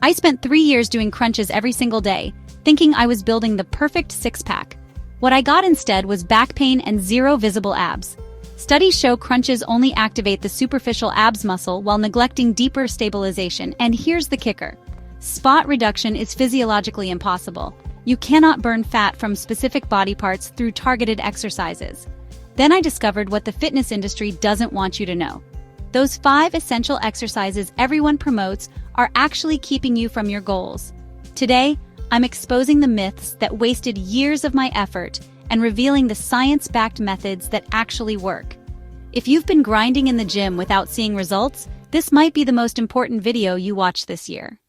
I spent 3 years doing crunches every single day, thinking I was building the perfect six-pack. What I got instead was back pain and zero visible abs. Studies show crunches only activate the superficial abs muscle while neglecting deeper stabilization, and here's the kicker. Spot reduction is physiologically impossible. You cannot burn fat from specific body parts through targeted exercises. Then I discovered what the fitness industry doesn't want you to know. Those 5 essential exercises everyone promotes are actually keeping you from your goals. Today, I'm exposing the myths that wasted years of my effort and revealing the science-backed methods that actually work. If you've been grinding in the gym without seeing results, this might be the most important video you watch this year.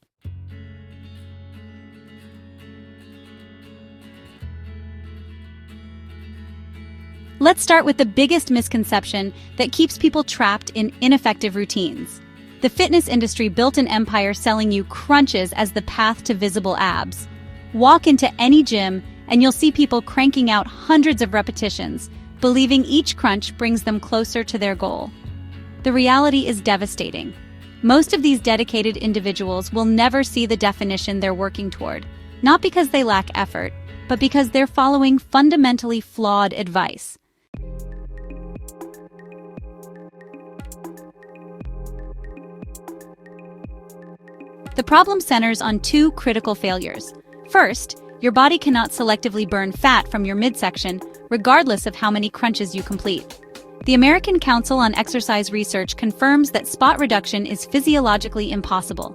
Let's start with the biggest misconception that keeps people trapped in ineffective routines. The fitness industry built an empire selling you crunches as the path to visible abs. Walk into any gym and you'll see people cranking out hundreds of repetitions, believing each crunch brings them closer to their goal. The reality is devastating. Most of these dedicated individuals will never see the definition they're working toward, not because they lack effort, but because they're following fundamentally flawed advice. The problem centers on 2 critical failures. First, your body cannot selectively burn fat from your midsection, regardless of how many crunches you complete. The American Council on Exercise Research confirms that spot reduction is physiologically impossible.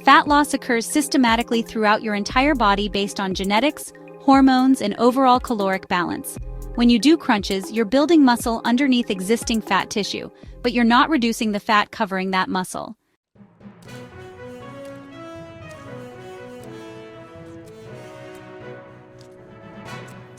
Fat loss occurs systematically throughout your entire body based on genetics, hormones, and overall caloric balance. When you do crunches, you're building muscle underneath existing fat tissue, but you're not reducing the fat covering that muscle.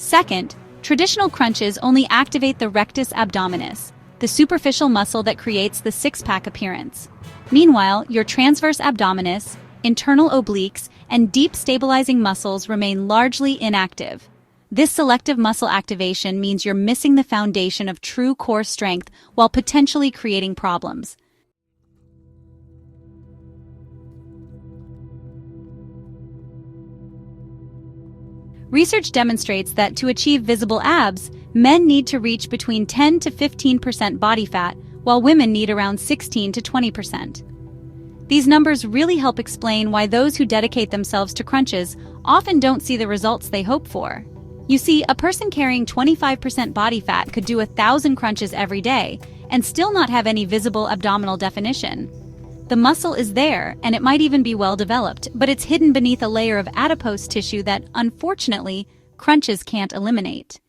Second, traditional crunches only activate the rectus abdominis, the superficial muscle that creates the six-pack appearance. Meanwhile, your transverse abdominis, internal obliques, and deep stabilizing muscles remain largely inactive. This selective muscle activation means you're missing the foundation of true core strength while potentially creating problems. Research demonstrates that to achieve visible abs, men need to reach between 10 to 15% body fat, while women need around 16 to 20%. These numbers really help explain why those who dedicate themselves to crunches often don't see the results they hope for. You see, a person carrying 25% body fat could do 1,000 crunches every day and still not have any visible abdominal definition. The muscle is there, and it might even be well developed, but it's hidden beneath a layer of adipose tissue that, unfortunately, crunches can't eliminate.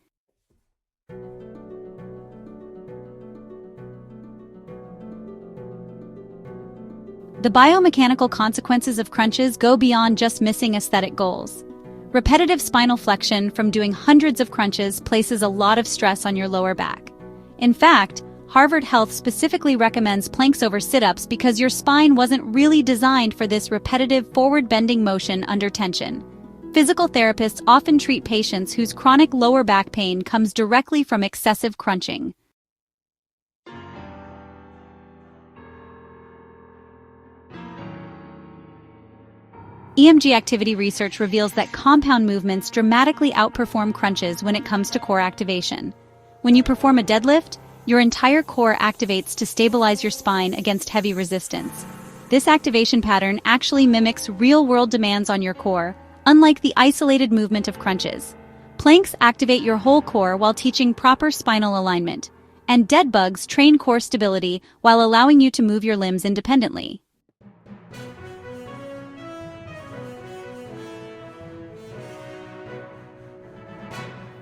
The biomechanical consequences of crunches go beyond just missing aesthetic goals. Repetitive spinal flexion from doing hundreds of crunches places a lot of stress on your lower back. In fact, Harvard Health specifically recommends planks over sit-ups because your spine wasn't really designed for this repetitive forward-bending motion under tension. Physical therapists often treat patients whose chronic lower back pain comes directly from excessive crunching. EMG activity research reveals that compound movements dramatically outperform crunches when it comes to core activation. When you perform a deadlift, your entire core activates to stabilize your spine against heavy resistance. This activation pattern actually mimics real-world demands on your core, unlike the isolated movement of crunches. Planks activate your whole core while teaching proper spinal alignment, and dead bugs train core stability while allowing you to move your limbs independently.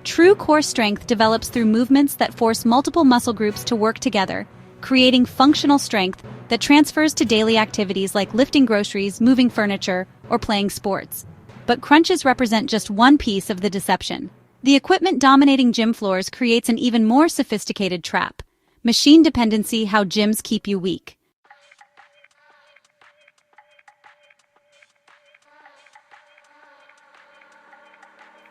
True core strength develops through movements that force multiple muscle groups to work together, creating functional strength that transfers to daily activities like lifting groceries, moving furniture, or playing sports. But crunches represent just one piece of the deception. The equipment dominating gym floors creates an even more sophisticated trap: machine dependency, how gyms keep you weak.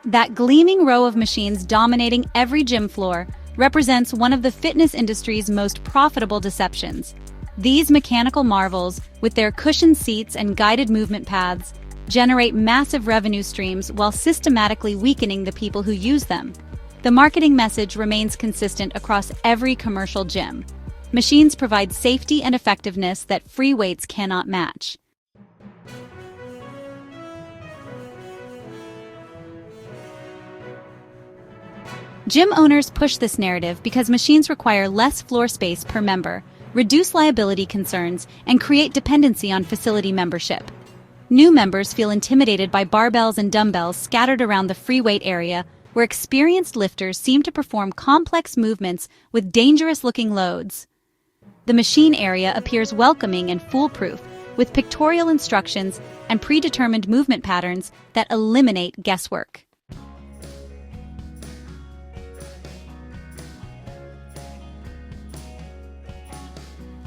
That gleaming row of machines dominating every gym floor represents one of the fitness industry's most profitable deceptions. These mechanical marvels, with their cushioned seats and guided movement paths, generate massive revenue streams while systematically weakening the people who use them. The marketing message remains consistent across every commercial gym. Machines provide safety and effectiveness that free weights cannot match. Gym owners push this narrative because machines require less floor space per member, reduce liability concerns, and create dependency on facility membership. New members feel intimidated by barbells and dumbbells scattered around the free weight area, where experienced lifters seem to perform complex movements with dangerous-looking loads. The machine area appears welcoming and foolproof, with pictorial instructions and predetermined movement patterns that eliminate guesswork.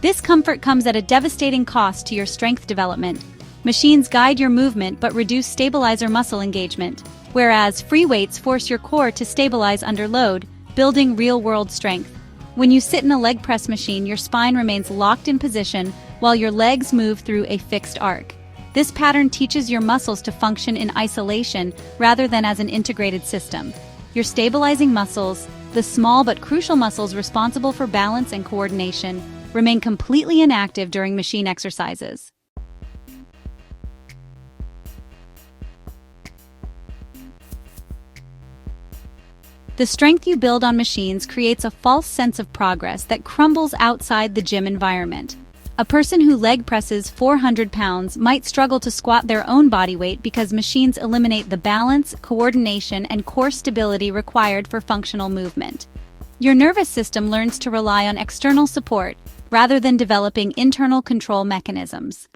This comfort comes at a devastating cost to your strength development. Machines guide your movement but reduce stabilizer muscle engagement, whereas free weights force your core to stabilize under load, building real-world strength. When you sit in a leg press machine, your spine remains locked in position while your legs move through a fixed arc. This pattern teaches your muscles to function in isolation rather than as an integrated system. Your stabilizing muscles, the small but crucial muscles responsible for balance and coordination, remain completely inactive during machine exercises. The strength you build on machines creates a false sense of progress that crumbles outside the gym environment. A person who leg presses 400 pounds might struggle to squat their own body weight because machines eliminate the balance, coordination, and core stability required for functional movement. Your nervous system learns to rely on external support rather than developing internal control mechanisms.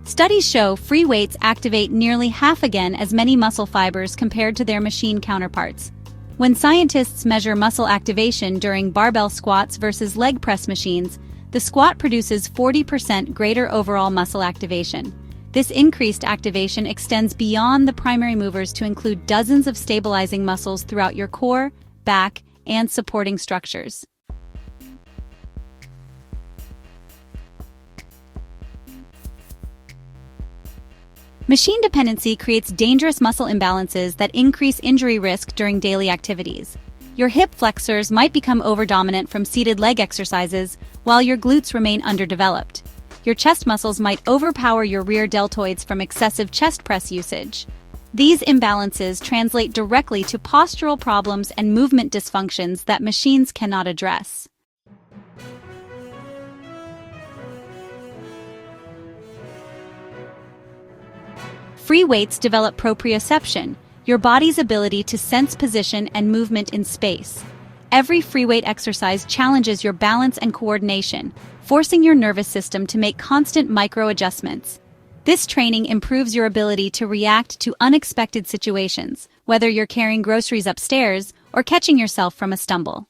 Studies show free weights activate nearly half again as many muscle fibers compared to their machine counterparts. When scientists measure muscle activation during barbell squats versus leg press machines, the squat produces 40% greater overall muscle activation. This increased activation extends beyond the primary movers to include dozens of stabilizing muscles throughout your core, back, and supporting structures. Machine dependency creates dangerous muscle imbalances that increase injury risk during daily activities. Your hip flexors might become overdominant from seated leg exercises, while your glutes remain underdeveloped. Your chest muscles might overpower your rear deltoids from excessive chest press usage. These imbalances translate directly to postural problems and movement dysfunctions that machines cannot address. Free weights develop proprioception, your body's ability to sense position and movement in space. Every free weight exercise challenges your balance and coordination, forcing your nervous system to make constant micro-adjustments. This training improves your ability to react to unexpected situations, whether you're carrying groceries upstairs or catching yourself from a stumble.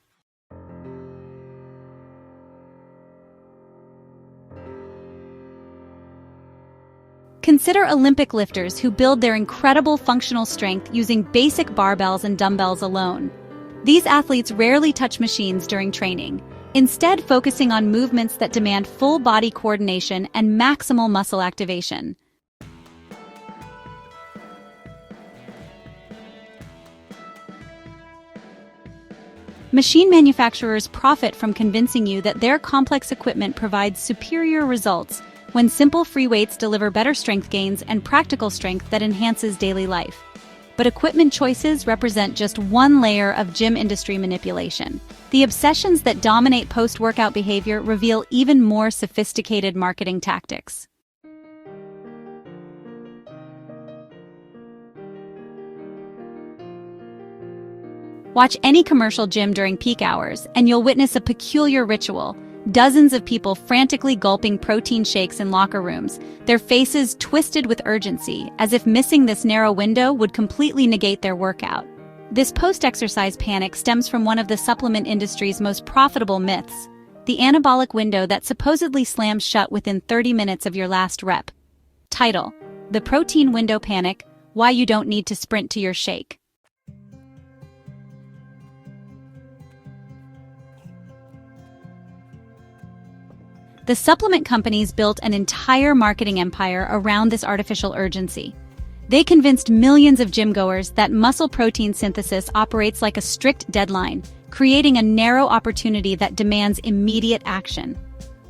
Consider Olympic lifters who build their incredible functional strength using basic barbells and dumbbells alone. These athletes rarely touch machines during training, instead focusing on movements that demand full body coordination and maximal muscle activation. Machine manufacturers profit from convincing you that their complex equipment provides superior results when simple free weights deliver better strength gains and practical strength that enhances daily life. But equipment choices represent just one layer of gym industry manipulation. The obsessions that dominate post-workout behavior reveal even more sophisticated marketing tactics. Watch any commercial gym during peak hours, and you'll witness a peculiar ritual. Dozens of people frantically gulping protein shakes in locker rooms, their faces twisted with urgency, as if missing this narrow window would completely negate their workout. This post-exercise panic stems from one of the supplement industry's most profitable myths, the anabolic window that supposedly slams shut within 30 minutes of your last rep. Title: The Protein Window Panic: Why You Don't Need to Sprint to Your Shake. The supplement companies built an entire marketing empire around this artificial urgency. They convinced millions of gym-goers that muscle protein synthesis operates like a strict deadline, creating a narrow opportunity that demands immediate action.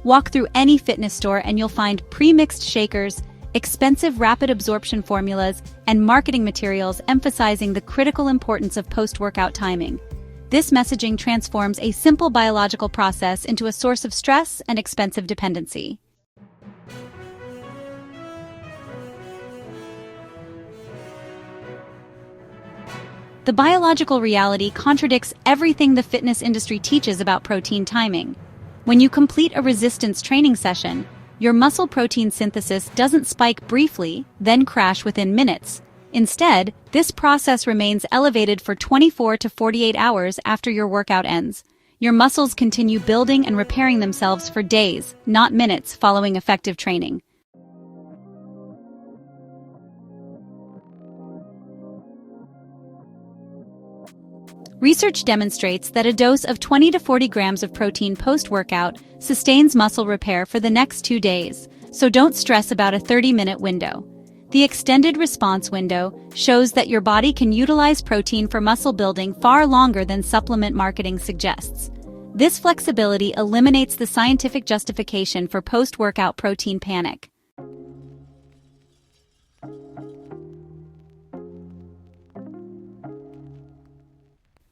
Walk through any fitness store and you'll find pre-mixed shakers, expensive rapid absorption formulas, and marketing materials emphasizing the critical importance of post-workout timing. This messaging transforms a simple biological process into a source of stress and expensive dependency. The biological reality contradicts everything the fitness industry teaches about protein timing. When you complete a resistance training session, your muscle protein synthesis doesn't spike briefly, then crash within minutes. Instead, this process remains elevated for 24 to 48 hours after your workout ends. Your muscles continue building and repairing themselves for days, not minutes, following effective training. Research demonstrates that a dose of 20 to 40 grams of protein post-workout sustains muscle repair for the next 2 days, so don't stress about a 30-minute window. The extended response window shows that your body can utilize protein for muscle building far longer than supplement marketing suggests. This flexibility eliminates the scientific justification for post-workout protein panic.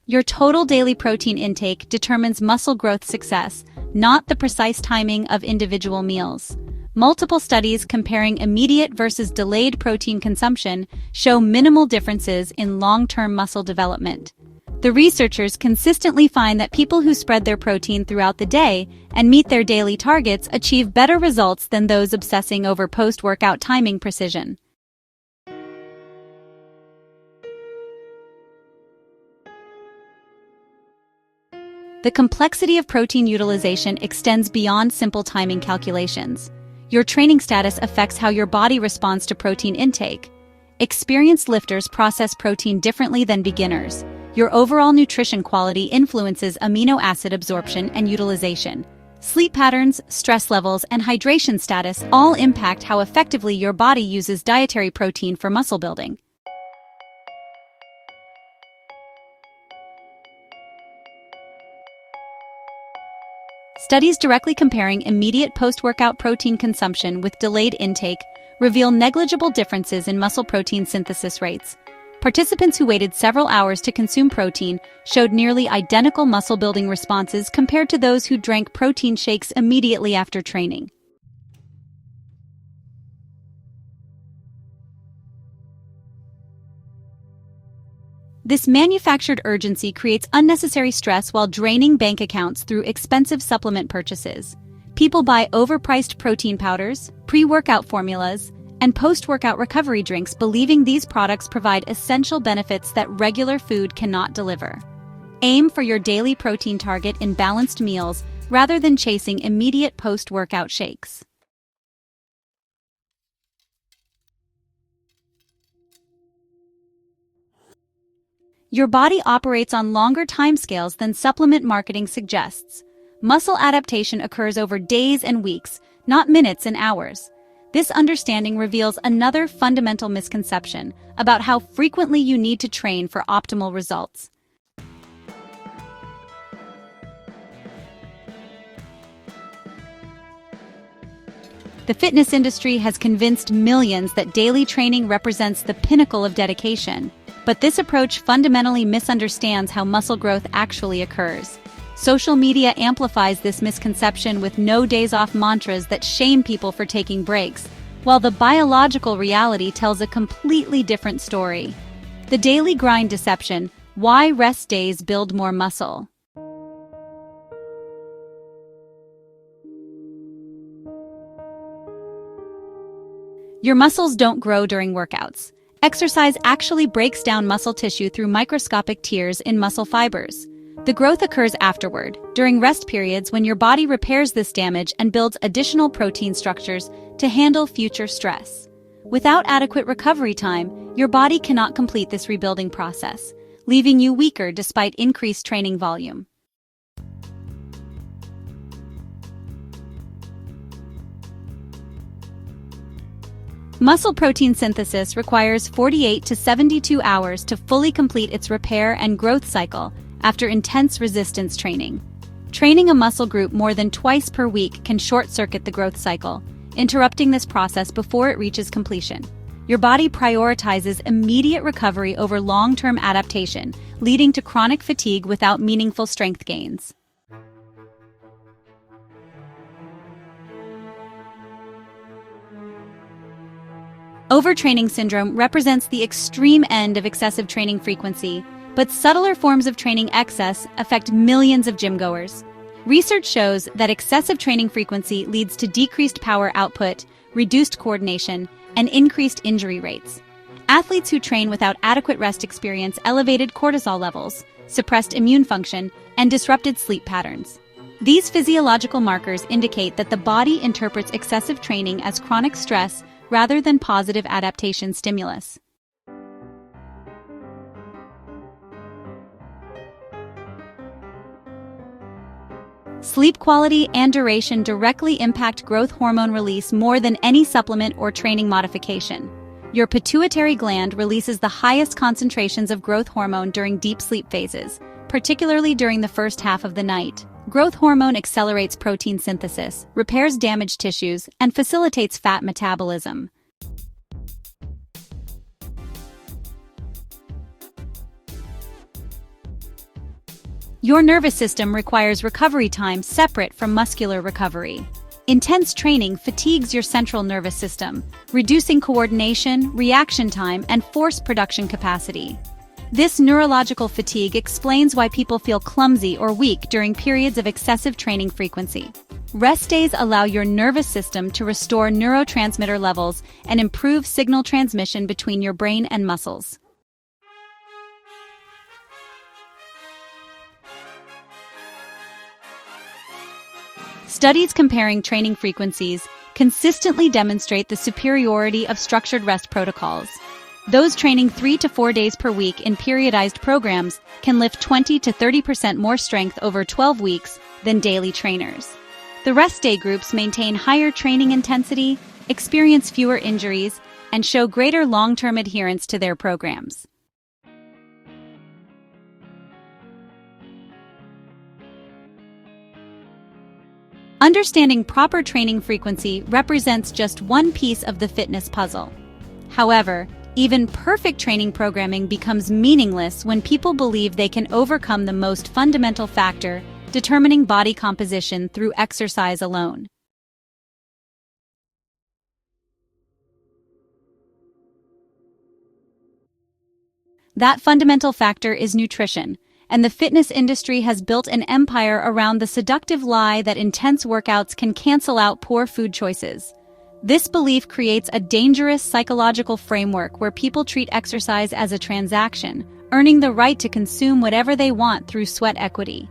Your total daily protein intake determines muscle growth success, not the precise timing of individual meals. Multiple studies comparing immediate versus delayed protein consumption show minimal differences in long-term muscle development. The researchers consistently find that people who spread their protein throughout the day and meet their daily targets achieve better results than those obsessing over post-workout timing precision. The complexity of protein utilization extends beyond simple timing calculations. Your training status affects how your body responds to protein intake. Experienced lifters process protein differently than beginners. Your overall nutrition quality influences amino acid absorption and utilization. Sleep patterns, stress levels, and hydration status all impact how effectively your body uses dietary protein for muscle building. Studies directly comparing immediate post-workout protein consumption with delayed intake reveal negligible differences in muscle protein synthesis rates. Participants who waited several hours to consume protein showed nearly identical muscle-building responses compared to those who drank protein shakes immediately after training. This manufactured urgency creates unnecessary stress while draining bank accounts through expensive supplement purchases. People buy overpriced protein powders, pre-workout formulas, and post-workout recovery drinks believing these products provide essential benefits that regular food cannot deliver. Aim for your daily protein target in balanced meals rather than chasing immediate post-workout shakes. Your body operates on longer timescales than supplement marketing suggests. Muscle adaptation occurs over days and weeks, not minutes and hours. This understanding reveals another fundamental misconception about how frequently you need to train for optimal results. The fitness industry has convinced millions that daily training represents the pinnacle of dedication. But this approach fundamentally misunderstands how muscle growth actually occurs. Social media amplifies this misconception with no days off mantras that shame people for taking breaks, while the biological reality tells a completely different story. The daily grind deception: why rest days build more muscle. Your muscles don't grow during workouts. Exercise actually breaks down muscle tissue through microscopic tears in muscle fibers. The growth occurs afterward, during rest periods when your body repairs this damage and builds additional protein structures to handle future stress. Without adequate recovery time, your body cannot complete this rebuilding process, leaving you weaker despite increased training volume. Muscle protein synthesis requires 48 to 72 hours to fully complete its repair and growth cycle after intense resistance training. Training a muscle group more than twice per week can short-circuit the growth cycle, interrupting this process before it reaches completion. Your body prioritizes immediate recovery over long-term adaptation, leading to chronic fatigue without meaningful strength gains. Overtraining syndrome represents the extreme end of excessive training frequency, but subtler forms of training excess affect millions of gym-goers. Research shows that excessive training frequency leads to decreased power output, reduced coordination, and increased injury rates. Athletes who train without adequate rest experience elevated cortisol levels, suppressed immune function, and disrupted sleep patterns. These physiological markers indicate that the body interprets excessive training as chronic stress rather than positive adaptation stimulus. Sleep quality and duration directly impact growth hormone release more than any supplement or training modification. Your pituitary gland releases the highest concentrations of growth hormone during deep sleep phases, particularly during the first half of the night. Growth hormone accelerates protein synthesis, repairs damaged tissues, and facilitates fat metabolism. Your nervous system requires recovery time separate from muscular recovery. Intense training fatigues your central nervous system, reducing coordination, reaction time, and force production capacity. This neurological fatigue explains why people feel clumsy or weak during periods of excessive training frequency. Rest days allow your nervous system to restore neurotransmitter levels and improve signal transmission between your brain and muscles. Studies comparing training frequencies consistently demonstrate the superiority of structured rest protocols. Those training 3 to 4 days per week in periodized programs can lift 20 to 30% more strength over 12 weeks than daily trainers. The rest day groups maintain higher training intensity, experience fewer injuries, and show greater long-term adherence to their programs. Understanding proper training frequency represents just one piece of the fitness puzzle. However, even perfect training programming becomes meaningless when people believe they can overcome the most fundamental factor determining body composition through exercise alone. That fundamental factor is nutrition, and the fitness industry has built an empire around the seductive lie that intense workouts can cancel out poor food choices. This belief creates a dangerous psychological framework where people treat exercise as a transaction, earning the right to consume whatever they want through sweat equity.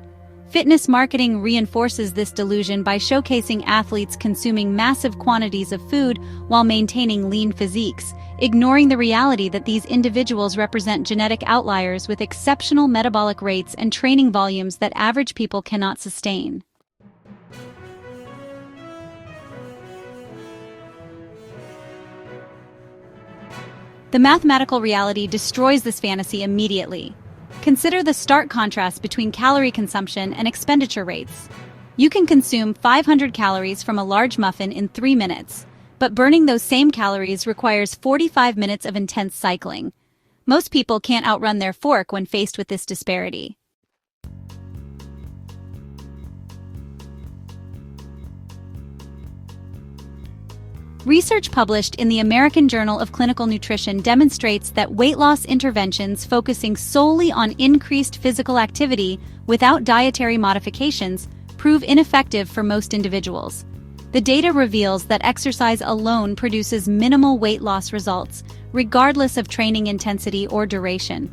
Fitness marketing reinforces this delusion by showcasing athletes consuming massive quantities of food while maintaining lean physiques, ignoring the reality that these individuals represent genetic outliers with exceptional metabolic rates and training volumes that average people cannot sustain. The mathematical reality destroys this fantasy immediately. Consider the stark contrast between calorie consumption and expenditure rates. You can consume 500 calories from a large muffin in 3 minutes, but burning those same calories requires 45 minutes of intense cycling. Most people can't outrun their fork when faced with this disparity. Research published in the American Journal of Clinical Nutrition demonstrates that weight loss interventions focusing solely on increased physical activity without dietary modifications prove ineffective for most individuals. The data reveals that exercise alone produces minimal weight loss results, regardless of training intensity or duration.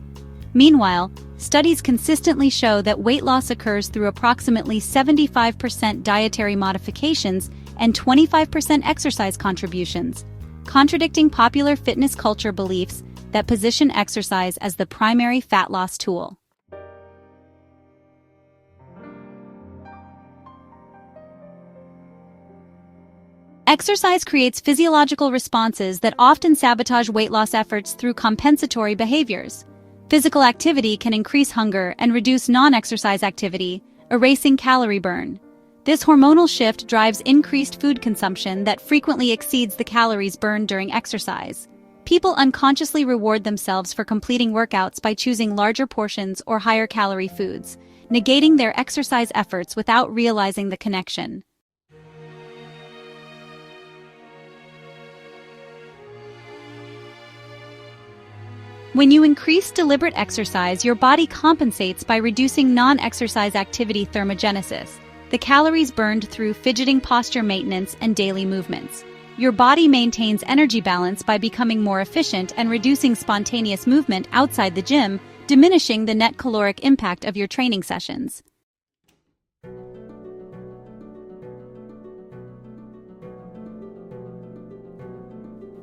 Meanwhile, studies consistently show that weight loss occurs through approximately 75% dietary modifications and 25% exercise contributions, contradicting popular fitness culture beliefs that position exercise as the primary fat loss tool. Exercise creates physiological responses that often sabotage weight loss efforts through compensatory behaviors. Physical activity can increase hunger and reduce non-exercise activity, erasing calorie burn. This hormonal shift drives increased food consumption that frequently exceeds the calories burned during exercise. People unconsciously reward themselves for completing workouts by choosing larger portions or higher calorie foods, negating their exercise efforts without realizing the connection. When you increase deliberate exercise, your body compensates by reducing non-exercise activity thermogenesis, the calories burned through fidgeting, posture maintenance, and daily movements. Your body maintains energy balance by becoming more efficient and reducing spontaneous movement outside the gym, diminishing the net caloric impact of your training sessions.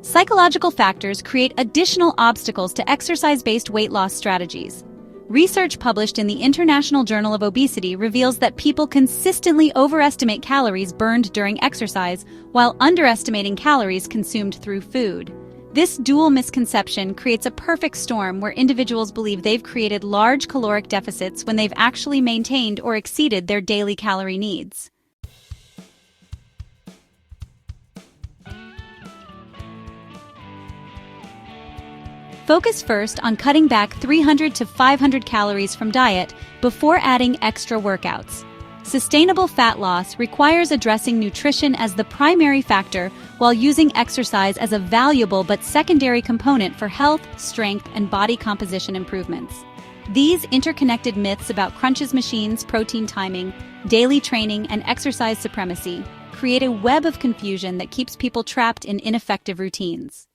Psychological factors create additional obstacles to exercise-based weight loss strategies. Research published in the International Journal of Obesity reveals that people consistently overestimate calories burned during exercise while underestimating calories consumed through food. This dual misconception creates a perfect storm where individuals believe they've created large caloric deficits when they've actually maintained or exceeded their daily calorie needs. Focus first on cutting back 300 to 500 calories from diet before adding extra workouts. Sustainable fat loss requires addressing nutrition as the primary factor while using exercise as a valuable but secondary component for health, strength, and body composition improvements. These interconnected myths about Crunch's machines, protein timing, daily training, and exercise supremacy create a web of confusion that keeps people trapped in ineffective routines.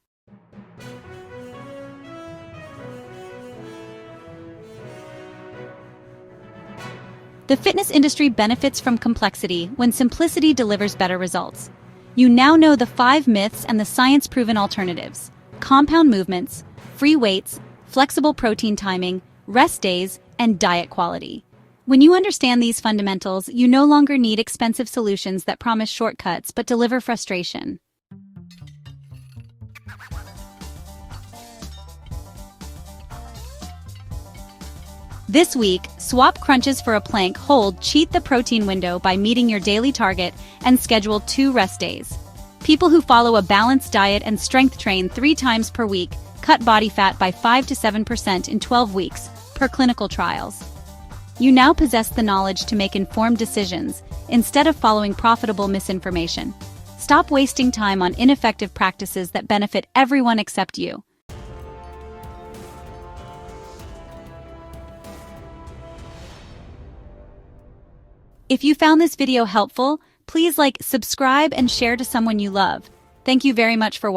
The fitness industry benefits from complexity when simplicity delivers better results. You now know the 5 myths and the science-proven alternatives: compound movements, free weights, flexible protein timing, rest days, and diet quality. When you understand these fundamentals, you no longer need expensive solutions that promise shortcuts but deliver frustration. This week, swap crunches for a plank hold, cheat the protein window by meeting your daily target, and schedule 2 rest days. People who follow a balanced diet and strength train 3 times per week cut body fat by 5 to 7% in 12 weeks, per clinical trials. You now possess the knowledge to make informed decisions, instead of following profitable misinformation. Stop wasting time on ineffective practices that benefit everyone except you. If you found this video helpful, please like, subscribe, and share to someone you love. Thank you very much for watching.